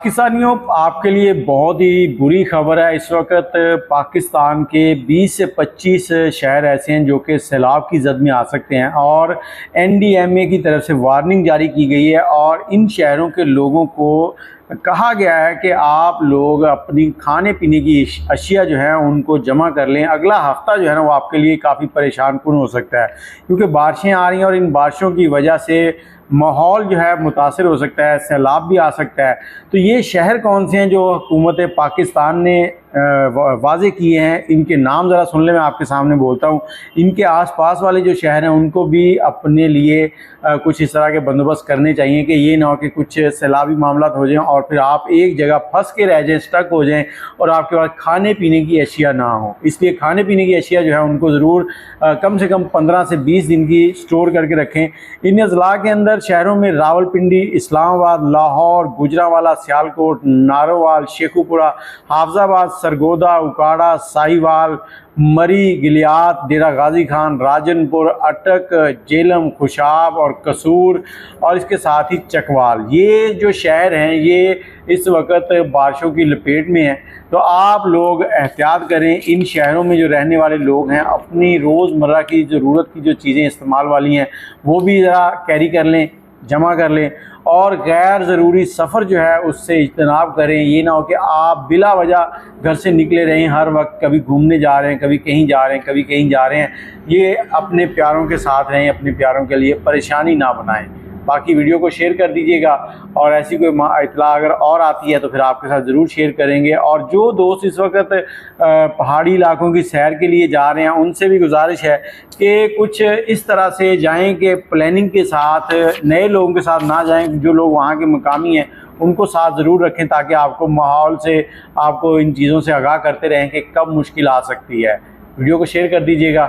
पाकिस्तानियों, आपके लिए बहुत ही बुरी खबर है। इस वक्त पाकिस्तान के 20 से 25 शहर ऐसे हैं जो कि सैलाब की जद में आ सकते हैं और एनडीएमए की तरफ से वार्निंग जारी की गई है और इन शहरों के लोगों को कहा गया है कि आप लोग अपनी खाने पीने की अशिया जो है उनको जमा कर लें। अगला हफ्ता जो है ना वो आपके लिए काफ़ी परेशान कुन हो सकता है, क्योंकि बारिशें आ रही हैं और इन बारिशों की वजह से माहौल जो है मुतासर हो सकता है, सैलाब भी आ सकता है। तो ये शहर कौन से हैं जो हुकूमत पाकिस्तान ने वाजे किए हैं, इनके नाम ज़रा सुन ले, मैं आपके सामने बोलता हूँ। इनके आसपास वाले जो शहर हैं उनको भी अपने लिए कुछ इस तरह के बंदोबस्त करने चाहिए कि ये ना हो कि कुछ सैलाबी मामला हो जाएं और फिर आप एक जगह फंस के रह जाएं, स्टक हो जाएं और आपके पास खाने पीने की अशिया ना हो। इसलिए खाने पीने की अशिया जो है उनको ज़रूर कम से कम 15 से 20 दिन की स्टोर करके रखें। इन अजला के अंदर शहरों में रावलपिंडी, इस्लामाबाद, लाहौर, गुजरांवाला, सियालकोट, नारोवाल, शेखुपुरा, हाफजाबाद, सरगोदा, उकाड़ा, साहिवाल, मरी, गिलियात, डेरा गाजी खान, राजनपुर, अटक, जेलम, खुशाब और कसूर और इसके साथ ही चकवाल, ये जो शहर हैं ये इस वक्त बारिशों की लपेट में हैं। तो आप लोग एहतियात करें। इन शहरों में जो रहने वाले लोग हैं अपनी रोज़मर्रा की ज़रूरत की जो चीज़ें इस्तेमाल वाली हैं वो भी ज़रा कैरी कर लें, जमा कर लें और गैर ज़रूरी सफ़र जो है उससे इज्तनाब करें। ये ना हो कि आप बिला वजह घर से निकले रहें, हर वक्त कभी घूमने जा रहे हैं, कभी कहीं जा रहे हैं, कभी कहीं जा रहे हैं। ये अपने प्यारों के साथ रहें, अपने प्यारों के लिए परेशानी ना बनाएं। बाकी वीडियो को शेयर कर दीजिएगा और ऐसी कोई इतला अगर और आती है तो फिर आपके साथ ज़रूर शेयर करेंगे। और जो दोस्त इस वक्त पहाड़ी इलाकों की सैर के लिए जा रहे हैं उनसे भी गुजारिश है कि कुछ इस तरह से जाएं कि प्लानिंग के साथ, नए लोगों के साथ ना जाएं। जो लोग वहाँ के मकामी हैं उनको साथ ज़रूर रखें ताकि आपको माहौल से, आपको इन चीज़ों से आगाह करते रहें कि कब मुश्किल आ सकती है। वीडियो को शेयर कर दीजिएगा।